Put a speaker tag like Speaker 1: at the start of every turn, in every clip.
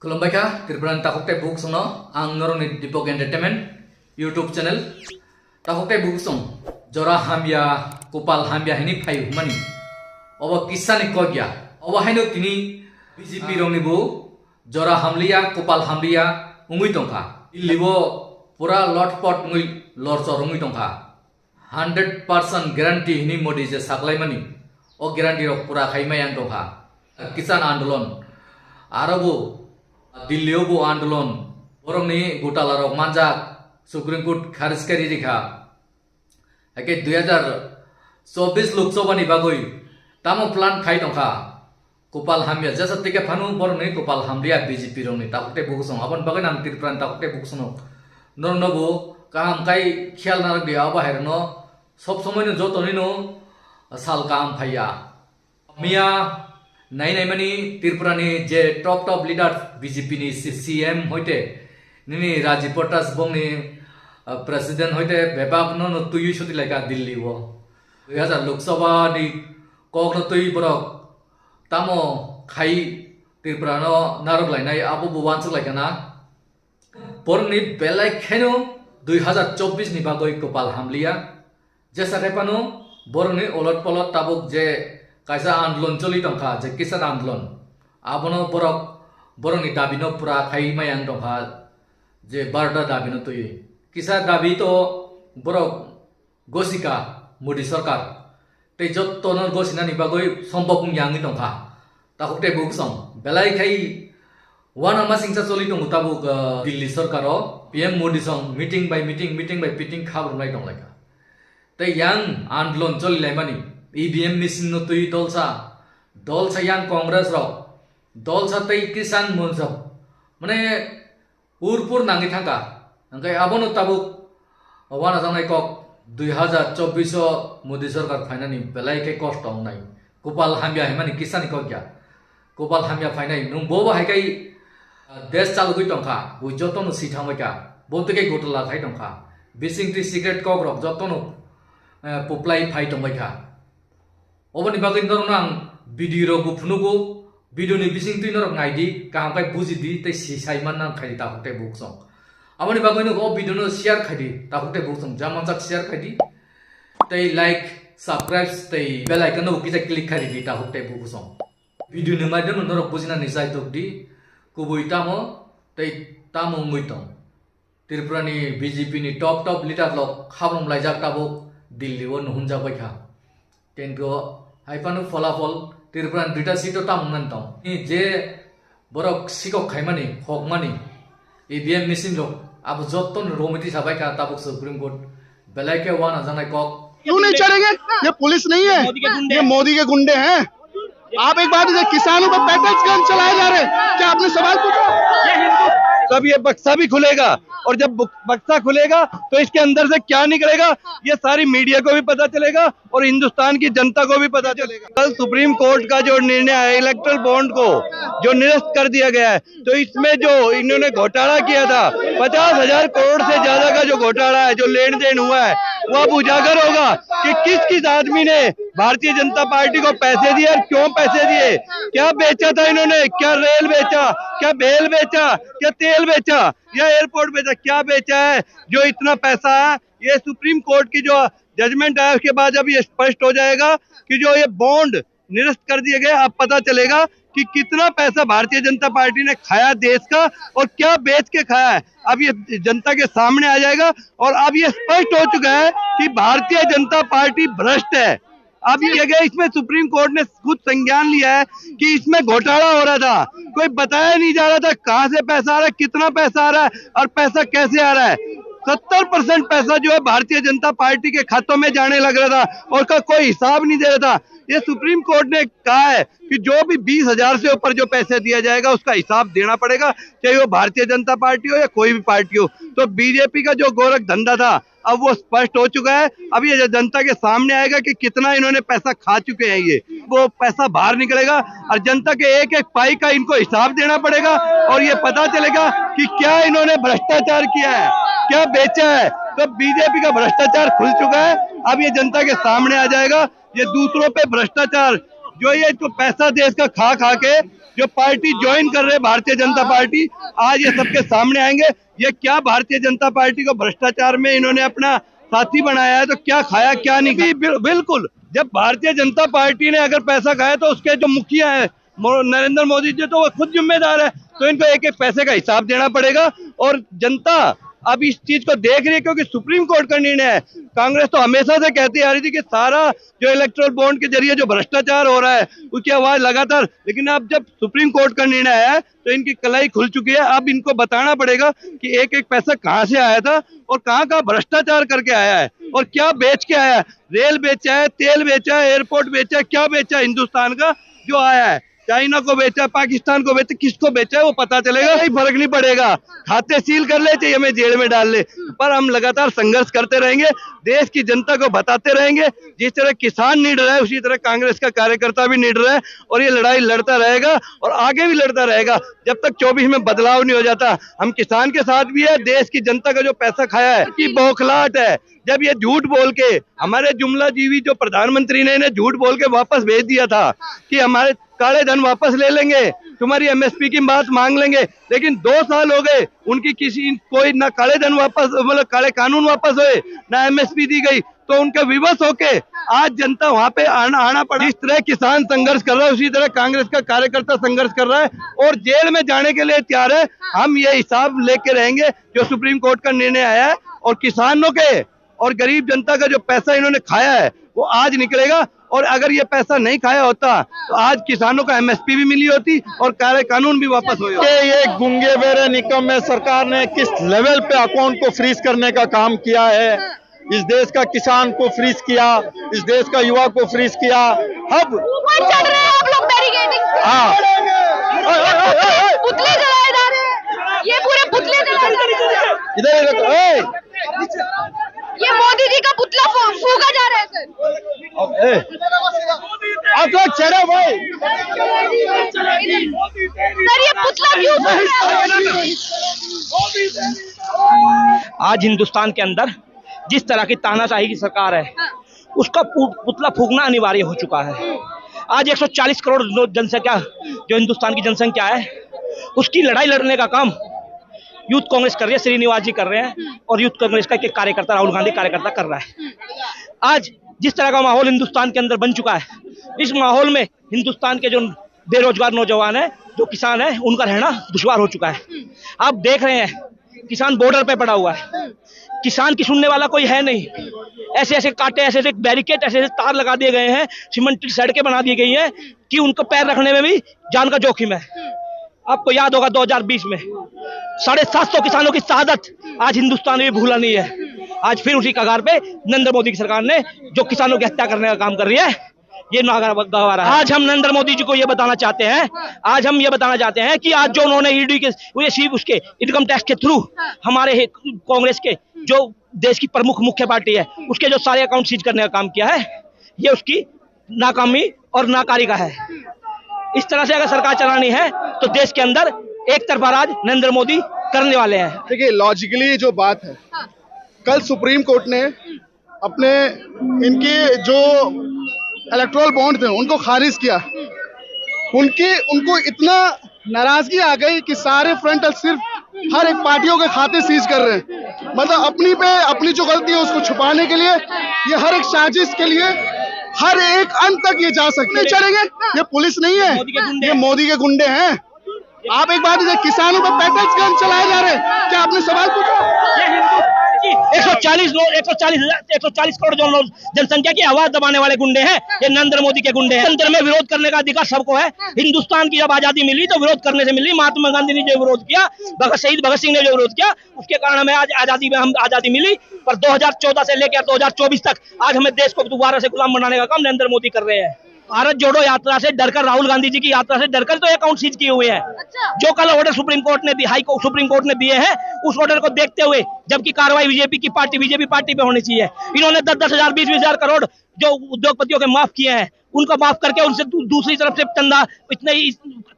Speaker 1: खुलुमबायखा त्रिपुरानि ताकukte book संनो आं नरनि दीपक entertainment YouTube channel ताकukte book सं जरा हामिया कोपाल हामिया हिनी फाइ हुमानी अब किसानि कग्या अब हाइनो तिनी बीजेपी रंनि बु जरा हामलिया कोपाल हामलिया उंगुइ दंखा लिबो पूरा लटपट उंगुइ लरसर उंगुइ दंखा 100% गारंटी हिनी मोदी जे साकलाइमानी ओ गारंटी रो पूरा खाइमायां दंखा किसान आंदोलन आरोबो दिल्लीयावबो आंदोलन बरंनि घोटालारक मानजाक सुप्रीम कोर्ट खारिज करि रेखा एके 2024 लोकसभानि बागै तामो प्लान खाइ दंखा कोपाल हामलिया जैसा तिके फानु बरंनि कोपाल हामलिया बीजेपी रंनि ताकukte बुकसं आबन बागै नाम त्रिपुरानि ताकukte बुकसं नरनबो काहाम काई ख्याल नारक दिया बाहेरनो सब समयनो जतनिनो साल काम फाइया मिया नाई मानी त्रिपुरानि जे टप लीडर बीजेपी नि सीएम होइते निनी राजीव प्रताप बंगनि प्रेसिडेंट होइते बेबाक न तुयु सति लाइका दिल्ली वो 2000 लोकसभा नि कक न तुयु बरक तामो खाई त्रिपुरानो नारक लाइनाय आबो बुवानस लाइकाना परनि बेलाय खेनो 2024 नि बागै कोपाल हामलिया जैसा रेपानो बरनि ओलट पलट ताबुक जे कायसा आंदोलन चलि दंखा जे किसान आंदोलन आबनो बरक बरंनि दाबिनो पूरा खाइमायां दंखा जे बारदा दाबिनो तुय किसा दाबि तो बरक गसिका मोदी सरकार ते जत्तनो गसिनानि बागै सम्भव यांगि दंखा ताकukte बुकसं बेलाय खाइ वाना मासिंसा चलि दं ताबुक दिल्ली सरकारो पीएम मोदी सं मीटिंग बाय मीटिंग खाब्रनाय दं लाइका ते यां आंदोलन चलिलाय मानि ईवीएम मशीन नो तुई दलसा यां कांग्रेस रो दलसा तै किसान मनसब माने उरपुर नांगि थांका अंकाय आबनो ताबुक वाना जानाय कक 2024 मोदी सरकार फाइनानि बेलायके कष्ट नाय कोपाल हामबिया हेमानि किसान कग्या कोपाल हामबिया फाइनाय नुं बोबा हायकाय देश चालुगै दंखा बुइ जतनो सिथामैका बोतके गटला खाय दंखा बिसिंगति सिगारेट कक रक जतनो पप्लाय फाइ दंबायखा अबनि बागै नरनो आं भिडिअ गुफुनुगो भिडिअनि बिसिं तुइ नरक नायदि कामकाय बुजिदि तै सिसाइमान नां खायदि ताकukte बुकसं आबनि बागैनो ओ भिडिअनो शेयार खायदि ताकukte बुकसं जामानजाक शेयार खायदि तै लाइक सब्सक्राइब तै बेल आइकन नो किजा क्लिक खायदि ताकukte बुकसं भिडिअनि मायदन नरक बुजिना निसाय तकदि कुबुइ तामो तै तामो मुइतं त्रिपुरानि बीजेपी नि टप लीडर लक खाब्रम लाइजाक ताबो दिल्ली वो नुहुनजा बायखा तेनको हाइपानु फलाफल त्रिपुरानि दुइटा सीटो तामनान दं जे बरक सिकक खाइमानि हकमानि ईवीएम मेसिन लो अब जत्तन रोमिति साबायखा ताबुक सुप्रीम कोर्ट बेलायके वाना जानाय कक
Speaker 2: क्यों नहीं चढ़ेंगे? ये पुलिस नहीं है, ये मोदी के गुंडे हैं। आप एक बात किसानों पर पैकेज गन चलाए जा रहे हैं, क्या आपने सवाल पूछा?
Speaker 3: तब ये बक्सा भी खुलेगा और जब बक्सा खुलेगा तो इसके अंदर से क्या निकलेगा ये सारी मीडिया को भी पता चलेगा और हिंदुस्तान की जनता को भी पता चलेगा। कल सुप्रीम कोर्ट का जो निर्णय है इलेक्ट्रल बॉन्ड को जो निरस्त कर दिया गया है तो इसमें जो इन्होंने घोटाला किया था 50,000 करोड़ से ज्यादा का जो घोटाला है जो लेन देन हुआ है वो अब उजागर होगा कि किस आदमी ने भारतीय जनता पार्टी को पैसे दिए और क्यों पैसे दिए, क्या बेचा था इन्होंने, क्या रेल बेचा, क्या बेल बेचा, क्या तेल बेचा या एयरपोर्ट बेचा, क्या बेचा है जो इतना पैसा है। ये सुप्रीम कोर्ट की जो जजमेंट है उसके बाद अब ये स्पष्ट हो जाएगा कि जो ये बॉन्ड निरस्त कर दिए गए अब पता चलेगा कि कितना पैसा भारतीय जनता पार्टी ने खाया देश का और क्या बेच के खाया है। अब ये जनता के सामने आ जाएगा और अब ये स्पष्ट हो चुका है कि भारतीय जनता पार्टी भ्रष्ट है। अब ये गया इसमें सुप्रीम कोर्ट ने खुद संज्ञान लिया है कि इसमें घोटाला हो रहा था, कोई बताया नहीं जा रहा था कहां से पैसा आ रहा है, कितना पैसा आ रहा है और पैसा कैसे आ रहा है। 70% पैसा जो है भारतीय जनता पार्टी के खातों में जाने लग रहा था और का कोई हिसाब नहीं दे रहा था। ये सुप्रीम कोर्ट ने कहा है कि जो भी 20,000 से ऊपर जो पैसे दिया जाएगा उसका हिसाब देना पड़ेगा, चाहे वो भारतीय जनता पार्टी हो या कोई भी पार्टी हो। तो बीजेपी का जो गोरख धंधा था अब वो स्पष्ट हो चुका है। अब ये जनता के सामने आएगा कि कितना इन्होंने पैसा खा चुके हैं, ये वो पैसा बाहर निकलेगा और जनता के एक एक पाई का इनको हिसाब देना पड़ेगा और ये पता चलेगा कि क्या इन्होंने भ्रष्टाचार किया है, क्या बेचा है। तो बीजेपी का भ्रष्टाचार खुल चुका है, अब ये जनता के सामने आ जाएगा। ये दूसरों पे भ्रष्टाचार जो ये तो पैसा देश का खा खा के जो पार्टी ज्वाइन कर रहे भारतीय जनता पार्टी, आज ये सबके सामने आएंगे। ये क्या भारतीय जनता पार्टी को भ्रष्टाचार में इन्होंने अपना साथी बनाया है, तो क्या खाया क्या नहीं खाया। बिल्कुल, जब भारतीय जनता पार्टी ने अगर पैसा खाया तो उसके जो मुखिया है नरेंद्र मोदी जी, तो वो खुद जिम्मेदार है। तो इनको एक एक पैसे का हिसाब देना पड़ेगा। और जनता अब इस चीज को देख रही है, क्योंकि सुप्रीम कोर्ट का निर्णय है। कांग्रेस तो हमेशा से कहती आ रही थी कि सारा जो इलेक्टोरल बॉन्ड के जरिए जो भ्रष्टाचार हो रहा है उसकी आवाज लगातार, लेकिन अब जब सुप्रीम कोर्ट का निर्णय आया है तो इनकी कलाई खुल चुकी है। अब इनको बताना पड़ेगा कि एक एक पैसा कहाँ से आया था और कहाँ कहाँ भ्रष्टाचार करके आया है और क्या बेच के आया है। रेल बेचा है, तेल बेचा है, एयरपोर्ट बेचा है, क्या बेचा है हिंदुस्तान का जो आया है। चाइना को बेचा, पाकिस्तान को बेचा, किसको बेचा है वो पता चलेगा। कोई फर्क नहीं पड़ेगा, खाते सील कर ले चाहे हमें जेल में डाल ले, पर हम लगातार संघर्ष करते रहेंगे, देश की जनता को बताते रहेंगे। जिस तरह किसान निड रहा है उसी तरह कांग्रेस का कार्यकर्ता भी निड रहा है और ये लड़ाई लड़ता रहेगा और आगे भी लड़ता रहेगा जब तक 24 में बदलाव नहीं हो जाता। हम किसान के साथ भी है, देश की जनता का जो पैसा खाया है की बौखलाहट है। जब ये झूठ बोल के हमारे जुमला जीवी जो प्रधानमंत्री ने इन्हें झूठ बोल के वापस भेज दिया था कि हमारे काले धन वापस ले लेंगे, तुम्हारी एमएसपी की बात मांग लेंगे, लेकिन 2 साल हो गए उनकी किसी कोई ना काले धन वापस, मतलब काले कानून वापस हुए ना एमएसपी दी गई, तो उनका विवश होके आज जनता वहां पे आना पड़ा। इस तरह किसान संघर्ष कर रहा है उसी तरह कांग्रेस का कार्यकर्ता संघर्ष कर रहा है और जेल में जाने के लिए तैयार है। हम ये हिसाब लेके रहेंगे जो सुप्रीम कोर्ट का निर्णय आया है और किसानों के और गरीब जनता का जो पैसा इन्होंने खाया है वो आज निकलेगा। और अगर ये पैसा नहीं खाया होता तो आज किसानों का एमएसपी भी मिली होती और कार्य कानून भी वापस हुए होते।
Speaker 2: ये गुंगे बेरे निकम में सरकार ने किस लेवल पे अकाउंट को फ्रीज करने का काम किया है। इस देश का किसान को फ्रीज किया, इस देश का युवा को फ्रीज किया। अब
Speaker 4: चढ़ रहे हैं आप लोग बैरिकेडिंग,
Speaker 2: हाँ
Speaker 4: पुतले जलाए जा रहे हैं, ये पूरे पुतले जलाए जा रहे हैं।
Speaker 2: इधर
Speaker 4: ये मोदी जी का पुतला फूका जा रहा है सर।
Speaker 2: आप लोग चढ़ो भाई,
Speaker 4: सर ये पुतला क्यों फूक रहा है?
Speaker 5: आज हिंदुस्तान के अंदर जिस तरह की तानाशाही की सरकार है उसका पुतला फूकना अनिवार्य हो चुका है। आज 140 करोड़ जनसंख्या जो हिंदुस्तान की जनसंख्या है उसकी लड़ाई लड़ने का काम यूथ कांग्रेस कर रही है, श्रीनिवास जी कर रहे हैं और यूथ कांग्रेस का एक कार्यकर्ता राहुल गांधी कार्यकर्ता कर रहा है। आज जिस तरह का माहौल हिंदुस्तान के अंदर बन चुका है, इस माहौल में हिंदुस्तान के जो बेरोजगार नौजवान है, जो किसान है, उनका रहना दुश्वार हो चुका है। आप देख रहे हैं किसान बॉर्डर पे पड़ा हुआ है, किसान की सुनने वाला कोई है नहीं। ऐसे ऐसे कांटे, ऐसे ऐसे बैरिकेड, ऐसे ऐसे तार लगा दिए गए हैं, सीमेंटेड सड़कें बना दी गई हैं कि उनको पैर रखने में भी जान का जोखिम है। आपको याद होगा 2020 में 750 किसानों की शहादत आज हिंदुस्तान में भूला नहीं है। आज फिर उसी कगार पे नरेंद्र मोदी की सरकार ने जो किसानों की हत्या करने का काम कर रही है, ये नागवारा है। आज हम नरेंद्र मोदी जी को ये बताना चाहते हैं, आज हम ये बताना चाहते हैं कि आज जो उन्होंने ईडी के उसके इनकम टैक्स के थ्रू हमारे कांग्रेस के जो देश की प्रमुख मुख्य पार्टी है उसके जो सारे अकाउंट सीज करने का काम किया है, ये उसकी नाकामी और नाकारी का है। इस तरह से अगर सरकार चलानी है तो देश के अंदर एक तरफा राज नरेंद्र मोदी करने वाले हैं।
Speaker 2: देखिए लॉजिकली जो बात है, कल सुप्रीम कोर्ट ने अपने इनके जो इलेक्टोरल बॉन्ड थे उनको खारिज किया। उनको इतना नाराजगी आ गई कि सारे फ्रंट सिर्फ हर एक पार्टियों के खाते सीज कर रहे हैं। मतलब अपनी जो गलती है उसको छुपाने के लिए, ये हर एक साजिश के लिए हर एक अंत तक ये जा सकते नहीं चलेंगे। ये पुलिस नहीं है, ये मोदी के गुंडे हैं। आप एक बात, किसानों पर पेट्रोल गन चलाए जा रहे हैं, क्या आपने सवाल पूछा?
Speaker 5: 140 करोड़ जो जनसंख्या की आवाज दबाने वाले गुंडे हैं, ये नरेंद्र मोदी के गुंडे हैं। तंत्र में विरोध करने का अधिकार सबको है। हिंदुस्तान की जब आजादी मिली तो विरोध करने से मिली। महात्मा गांधी ने जो विरोध किया, शहीद भगत सिंह ने जो विरोध किया, उसके कारण हमें आज आजादी मिली। पर 2014 से लेकर 2024 तक आज हमें देश को दोबारा से गुलाम बनाने का काम नरेंद्र मोदी कर रहे हैं। भारत जोड़ो यात्रा से डरकर, राहुल गांधी जी की यात्रा से डरकर तो अकाउंट सीज किए हुए हैं। जो कल ऑर्डर सुप्रीम कोर्ट ने सुप्रीम कोर्ट ने दिए हैं, उस ऑर्डर को देखते हुए जबकि कार्रवाई बीजेपी पार्टी पे होनी चाहिए, इन्होंने 10-10 हजार 20-20 हजार करोड़ जो उद्योगपतियों के माफ किए हैं उनको माफ करके उनसे दूसरी तरफ से चंदा इतने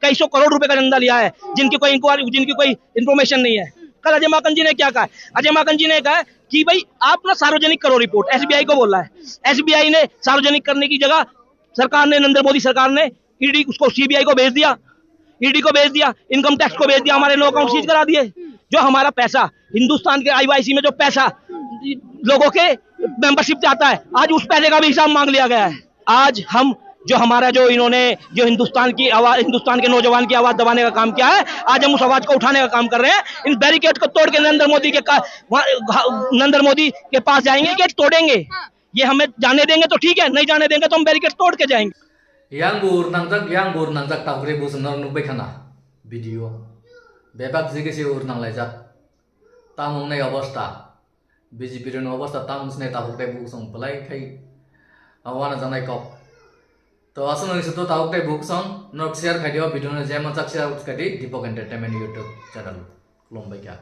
Speaker 5: कई सौ करोड़ रुपए का चंदा लिया है जिनकी कोई इंक्वायरी, जिनकी कोई इन्फॉर्मेशन नहीं है। कल अजय माकन जी ने क्या कहा? अजय माकन जी ने कहा कि भाई आप ना सार्वजनिक करो रिपोर्ट। एसबीआई को बोला है, एसबीआई ने सार्वजनिक करने की जगह सरकार ने, नरेंद्र मोदी सरकार ने ईडी उसको सीबीआई को भेज दिया, ईडी को भेज दिया, इनकम टैक्स को भेज दिया, हमारे लोग अकाउंट सीज करा दिए। जो हमारा पैसा हिंदुस्तान के आईवाईसी में जो पैसा लोगों के मेंबरशिप जाता है, आज उस पैसे का भी हिसाब मांग लिया गया है। आज हम जो हमारा जो इन्होंने जो हिंदुस्तान की आवाज, हिंदुस्तान के नौजवान की आवाज दबाने का काम किया है, आज हम उस आवाज को उठाने का काम कर रहे हैं। इन बैरिकेड को तोड़ के नरेंद्र मोदी के पास जाएंगे, गेट तोड़ेंगे। ये हमें जाने देंगे तो ठीक है, नहीं जाने देंगे तो हम बैरिकेड तोड़ के जाएंगे।
Speaker 1: yang gur nangjak takure busung nor nukbai khana video bebak jige se ur nang laijak tamung nei obostha BJP ren obostha tamung sne takukte busung pelai khai awana janai kok to asun oi seto takukte busung nok share khadio video ne jema chak share utkati Deepok Entertainment YouTube channel lombai kya